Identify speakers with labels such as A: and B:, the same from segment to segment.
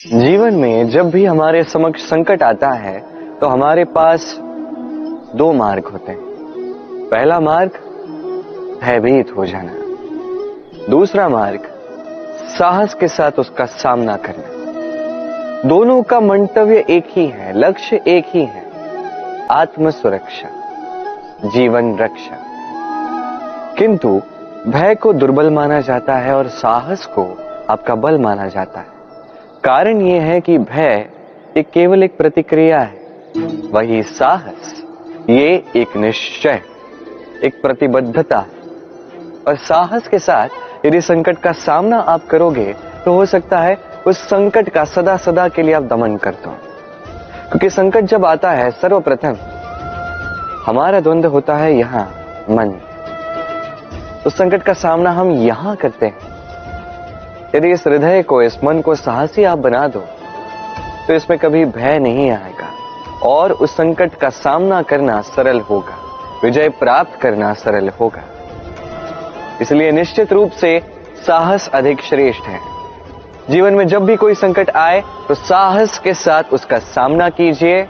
A: जीवन में जब भी हमारे समक्ष संकट आता है तो हमारे पास दो मार्ग होते हैं। पहला मार्ग भयभीत हो जाना, दूसरा मार्ग साहस के साथ उसका सामना करना। दोनों का मंतव्य एक ही है, लक्ष्य एक ही है, आत्म सुरक्षा, जीवन रक्षा। किंतु भय को दुर्बल माना जाता है और साहस को आपका बल माना जाता है। कारण यह है कि भय एक केवल एक प्रतिक्रिया है, वही साहस ये एक निश्चय, एक प्रतिबद्धता है। और साहस के साथ यदि संकट का सामना आप करोगे तो हो सकता है उस संकट का सदा सदा के लिए आप दमन कर दो। क्योंकि संकट जब आता है सर्वप्रथम हमारा द्वंद्व होता है यहां मन। उस संकट का सामना हम यहां करते हैं। यदि इस हृदय को, इस मन को साहसी आप बना दो तो इसमें कभी भय नहीं आएगा और उस संकट का सामना करना सरल होगा, विजय प्राप्त करना सरल होगा। इसलिए निश्चित रूप से साहस अधिक श्रेष्ठ है। जीवन में जब भी कोई संकट आए तो साहस के साथ उसका सामना कीजिए।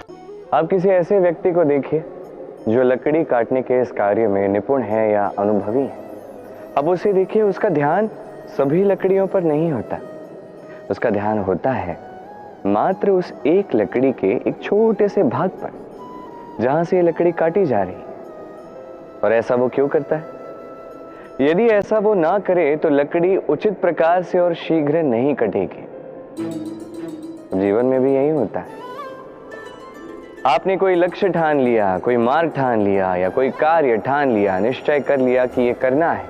A: आप किसी ऐसे व्यक्ति को देखिए जो लकड़ी काटने के इस कार्य में निपुण है या अनुभवी है। अब उसे देखिए, उसका ध्यान सभी लकड़ियों पर नहीं होता, उसका ध्यान होता है मात्र उस एक लकड़ी के एक छोटे से भाग पर जहां से ये लकड़ी काटी जा रही है। और ऐसा वो क्यों करता है? यदि ऐसा वो ना करे तो लकड़ी उचित प्रकार से और शीघ्र नहीं कटेगी। जीवन में भी यही होता है। आपने कोई लक्ष्य ठान लिया, कोई मार्ग ठान लिया या कोई कार्य ठान लिया, निश्चय कर लिया कि ये करना है,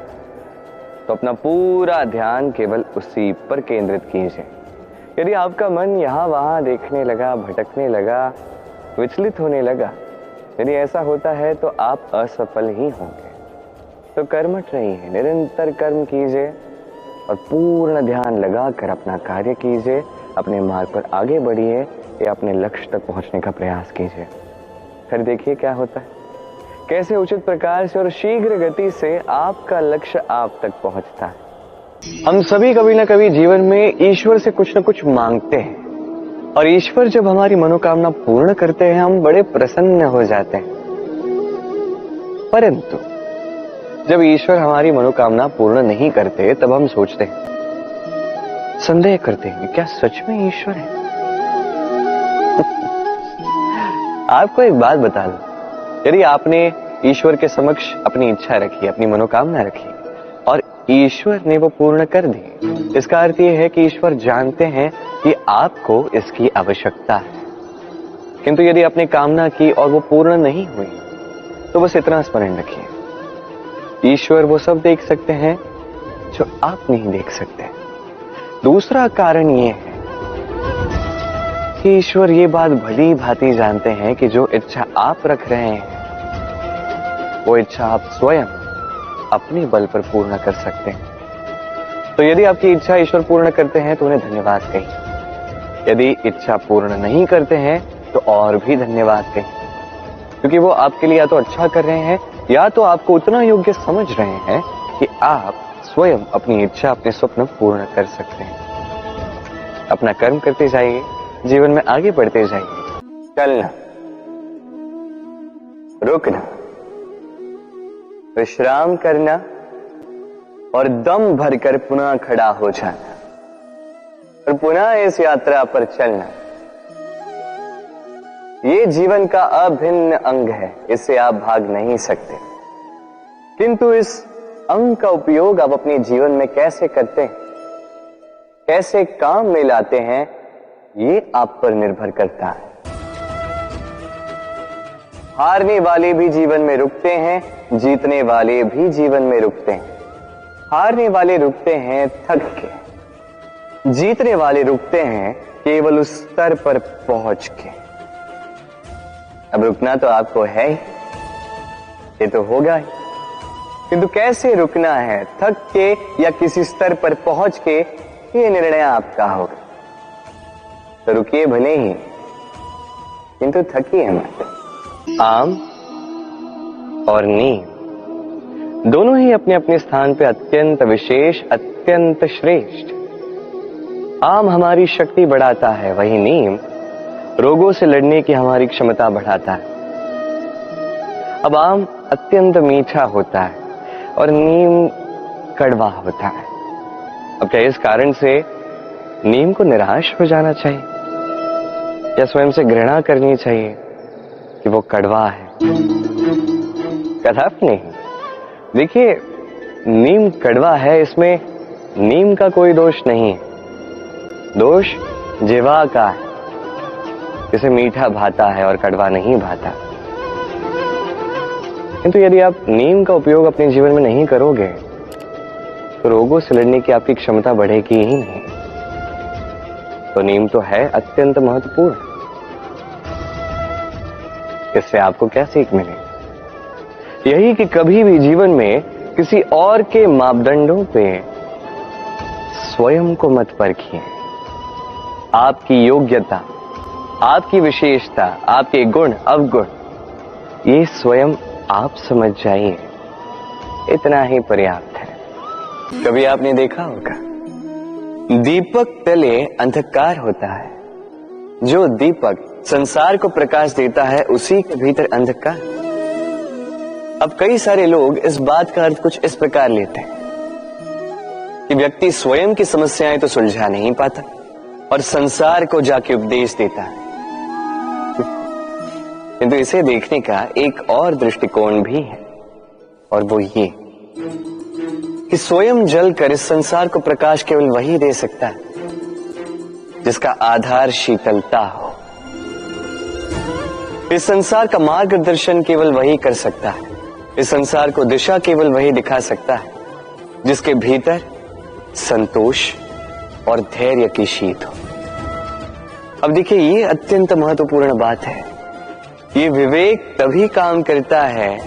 A: तो अपना पूरा ध्यान केवल उसी पर केंद्रित कीजिए। यदि आपका मन यहां वहां देखने लगा, भटकने लगा, विचलित होने लगा, यदि ऐसा होता है तो आप असफल ही होंगे। तो कर्मठ रहिए, निरंतर कर्म कीजिए और पूर्ण ध्यान लगाकर अपना कार्य कीजिए, अपने मार्ग पर आगे बढ़िए या अपने लक्ष्य तक पहुंचने का प्रयास कीजिए। फिर देखिए क्या होता है, कैसे उचित प्रकार से और शीघ्र गति से आपका लक्ष्य आप तक पहुंचता है। हम सभी कभी ना कभी जीवन में ईश्वर से कुछ न कुछ मांगते हैं और ईश्वर जब हमारी मनोकामना पूर्ण करते हैं हम बड़े प्रसन्न हो जाते हैं। परंतु जब ईश्वर हमारी मनोकामना पूर्ण नहीं करते तब हम सोचते हैं, संदेह करते हैं, क्या सच में ईश्वर है? आपको एक बात बता दूं, यदि आपने ईश्वर के समक्ष अपनी इच्छा रखी, अपनी मनोकामना रखी और ईश्वर ने वो पूर्ण कर दी, इसका अर्थ ये है कि ईश्वर जानते हैं कि आपको इसकी आवश्यकता है। किंतु यदि आपने कामना की और वो पूर्ण नहीं हुई तो बस इतना स्मरण रखिए, ईश्वर वो सब देख सकते हैं जो आप नहीं देख सकते। दूसरा कारण ये है कि ईश्वर ये बात भली भांति जानते हैं कि जो इच्छा आप रख रहे हैं वो इच्छा आप स्वयं अपने बल पर पूर्ण कर सकते हैं। तो यदि आपकी इच्छा ईश्वर पूर्ण करते हैं तो उन्हें धन्यवाद कहिए। यदि इच्छा पूर्ण नहीं करते हैं तो और भी धन्यवाद कहिए, क्योंकि वो आपके लिए या तो अच्छा कर रहे हैं या तो आपको उतना योग्य समझ रहे हैं कि आप स्वयं अपनी इच्छा, अपने स्वप्न पूर्ण कर सकते हैं। अपना कर्म करते जाइए, जीवन में आगे बढ़ते जाइए। चलना, रुकना, विश्राम करना और दम भरकर पुनः खड़ा हो जाना और पुनः इस यात्रा पर चलना, ये जीवन का अभिन्न अंग है, इससे आप भाग नहीं सकते। किंतु इस अंग का उपयोग आप अपने जीवन में कैसे करते हैं, कैसे काम में लाते हैं, ये आप पर निर्भर करता है। हारने वाले भी जीवन में रुकते हैं, जीतने वाले भी जीवन में रुकते हैं। हारने वाले रुकते हैं थक के, जीतने वाले रुकते हैं केवल उस स्तर पर पहुंच के। अब रुकना तो आपको है ही, ये तो होगा ही, किंतु कैसे रुकना है, थक के या किसी स्तर पर पहुंच के, ये निर्णय आपका होगा। तो रुकिए भले ही, किंतु थकिए मत। आम और नीम दोनों ही अपने अपने स्थान पे अत्यंत विशेष, अत्यंत श्रेष्ठ। आम हमारी शक्ति बढ़ाता है, वही नीम रोगों से लड़ने की हमारी क्षमता बढ़ाता है। अब आम अत्यंत मीठा होता है और नीम कड़वा होता है। अब क्या इस कारण से नीम को निराश हो जाना चाहिए या स्वयं से घृणा करनी चाहिए कि वो कड़वा है? कदापि नहीं। देखिए, नीम कड़वा है, इसमें नीम का कोई दोष नहीं है, दोष जिह्वा का है, जिसे मीठा भाता है और कड़वा नहीं भाता। किंतु यदि आप नीम का उपयोग अपने जीवन में नहीं करोगे तो रोगों से लड़ने की आपकी क्षमता बढ़ेगी ही नहीं। तो नीम तो है अत्यंत महत्वपूर्ण। इससे आपको क्या सीख मिलेगी? यही कि कभी भी जीवन में किसी और के मापदंडों पे स्वयं को मत परखिए। आपकी योग्यता, आपकी विशेषता, आपके गुण अवगुण, ये स्वयं आप समझ जाइए, इतना ही पर्याप्त है। कभी आपने देखा होगा, दीपक तले अंधकार होता है, जो दीपक संसार को प्रकाश देता है उसी के भीतर अंधकार। अब कई सारे लोग इस बात का अर्थ कुछ इस प्रकार लेते हैं कि व्यक्ति स्वयं की समस्याएं तो सुलझा नहीं पाता और संसार को जाके उपदेश देता है। किंतु इसे देखने का एक और दृष्टिकोण भी है, और वो ये कि स्वयं जलकर इस संसार को प्रकाश केवल वही दे सकता है जिसका आधार शीतलता हो। इस संसार का मार्गदर्शन केवल वही कर सकता है, इस संसार को दिशा केवल वही दिखा सकता है जिसके भीतर संतोष और धैर्य की शीत हो। अब देखिए, ये अत्यंत महत्वपूर्ण बात है। ये विवेक तभी काम करता है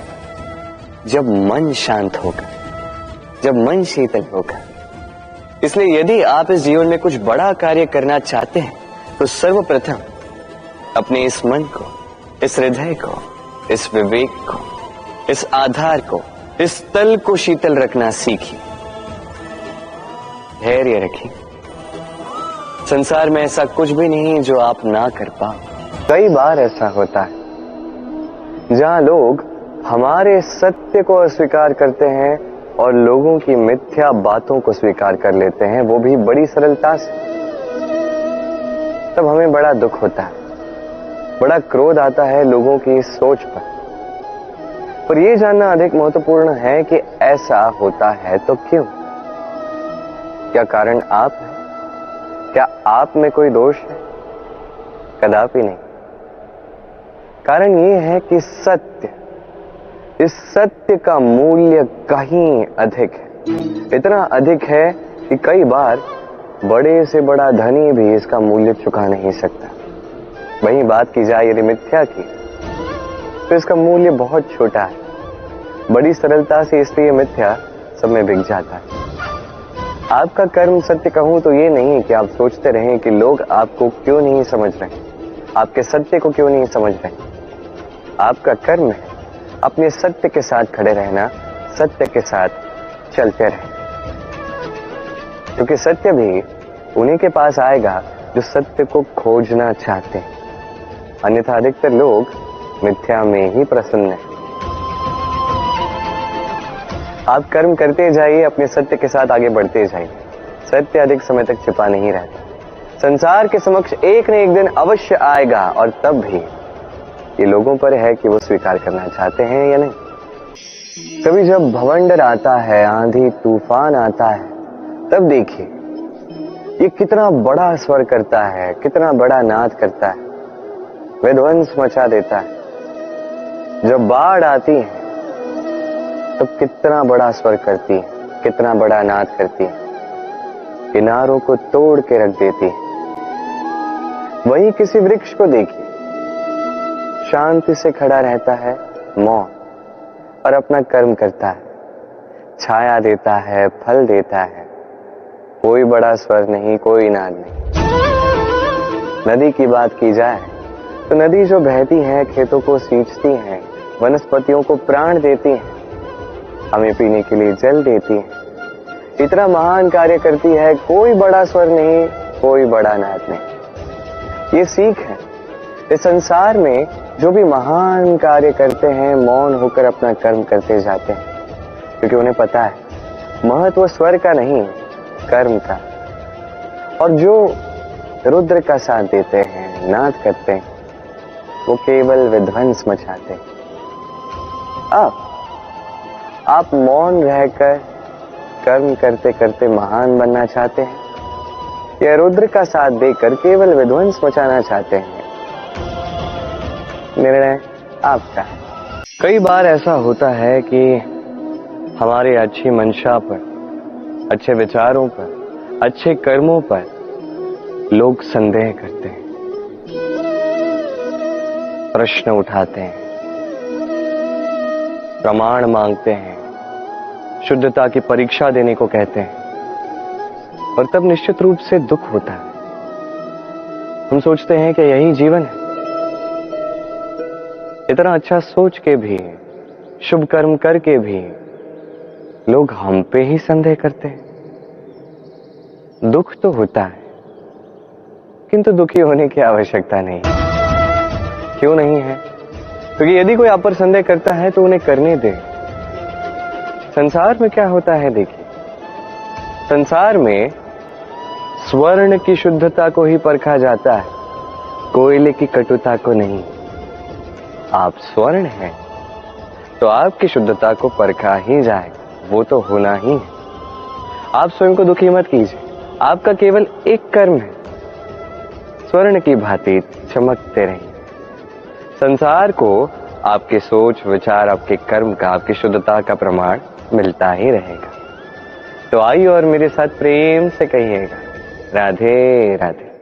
A: जब मन शांत होगा, जब मन शीतल होगा। इसलिए यदि आप इस जीवन में कुछ बड़ा कार्य करना चाहते हैं तो सर्वप्रथम अपने इस मन को, इस हृदय को, इस विवेक को, इस आधार को, इस तल को शीतल रखना सीखिए। धैर्य रखिए। संसार में ऐसा कुछ भी नहीं जो आप ना कर पाओ। कई बार ऐसा होता है जहां लोग हमारे सत्य को अस्वीकार करते हैं और लोगों की मिथ्या बातों को स्वीकार कर लेते हैं, वो भी बड़ी सरलता से। तब हमें बड़ा दुख होता है, बड़ा क्रोध आता है लोगों की इस सोच पर यह जानना अधिक महत्वपूर्ण है कि ऐसा होता है तो क्यों? क्या कारण आप है? क्या आप में कोई दोष है? कदापि नहीं। कारण यह है कि सत्य, इस सत्य का मूल्य कहीं अधिक है। इतना अधिक है कि कई बार बड़े से बड़ा धनी भी इसका मूल्य चुका नहीं सकता। वहीं बात की जाए यदि मिथ्या की, तो इसका मूल्य बहुत छोटा है, बड़ी सरलता से इसलिए मिथ्या सब में बिक जाता है। आपका कर्म सत्य कहूं तो ये नहीं कि आप सोचते रहें कि लोग आपको क्यों नहीं समझ रहे, आपके सत्य को क्यों नहीं समझ रहे। आपका कर्म है अपने सत्य के साथ खड़े रहना, सत्य के साथ चलते रहें, क्योंकि सत्य भी उन्हीं के पास आएगा जो सत्य को खोजना चाहते हैं। अन्यथा अधिकतर लोग मिथ्या में ही प्रसन्न हैं। आप कर्म करते जाइए, अपने सत्य के साथ आगे बढ़ते जाइए। सत्य अधिक समय तक छिपा नहीं रहता। संसार के समक्ष एक न एक दिन अवश्य आएगा, और तब भी ये लोगों पर है कि वो स्वीकार करना चाहते हैं या नहीं। कभी जब भवंडर आता है, आंधी तूफान आता है, तब देखिए ये कितना बड़ा स्वर करता है, कितना बड़ा नाद करता है, विध्वंस मचा देता है। जब बाढ़ आती है तब कितना बड़ा स्वर करती है, कितना बड़ा नाद करती है, किनारों को तोड़ के रख देती है। वहीं किसी वृक्ष को देखिए, शांति से खड़ा रहता है, मौन, और अपना कर्म करता है, छाया देता है, फल देता है, कोई बड़ा स्वर नहीं, कोई नाद नहीं। नदी की बात की जाए तो नदी जो बहती है, खेतों को सींचती है, वनस्पतियों को प्राण देती है, हमें पीने के लिए जल देती है, इतना महान कार्य करती है, कोई बड़ा स्वर नहीं, कोई बड़ा नाथ नहीं। ये सीख है। इस संसार में जो भी महान कार्य करते हैं मौन होकर अपना कर्म करते जाते हैं, क्योंकि उन्हें पता है महत्व स्वर का नहीं कर्म का। और जो रुद्र का साथ देते हैं, नाद करते हैं, वो केवल विध्वंस मचाते हैं। आप मौन रहकर कर्म करते करते महान बनना चाहते हैं या रुद्र का साथ देकर केवल विध्वंस मचाना चाहते हैं? निर्णय आपका है। कई बार ऐसा होता है कि हमारे अच्छी मंशा पर, अच्छे विचारों पर, अच्छे कर्मों पर लोग संदेह करते हैं, प्रश्न उठाते हैं, प्रमाण मांगते हैं, शुद्धता की परीक्षा देने को कहते हैं, और तब निश्चित रूप से दुख होता है। हम सोचते हैं कि यही जीवन है। इतना अच्छा सोच के भी, शुभ कर्म करके भी लोग हम पे ही संदेह करते हैं। दुख तो होता है, किंतु दुखी होने की आवश्यकता नहीं। क्यों नहीं है? क्योंकि यदि कोई आप पर संदेह करता है तो उन्हें करने दे। संसार में क्या होता है देखिए, संसार में स्वर्ण की शुद्धता को ही परखा जाता है, कोयले की कटुता को नहीं। आप स्वर्ण हैं तो आपकी शुद्धता को परखा ही जाएगा, वो तो होना ही है। आप स्वयं को दुखी मत कीजिए, आपका केवल एक कर्म है, स्वर्ण की भांति चमकते रहिए। संसार को आपके सोच विचार, आपके कर्म का, आपकी शुद्धता का प्रमाण मिलता ही रहेगा। तो आइए और मेरे साथ प्रेम से कहिएगा, राधे राधे।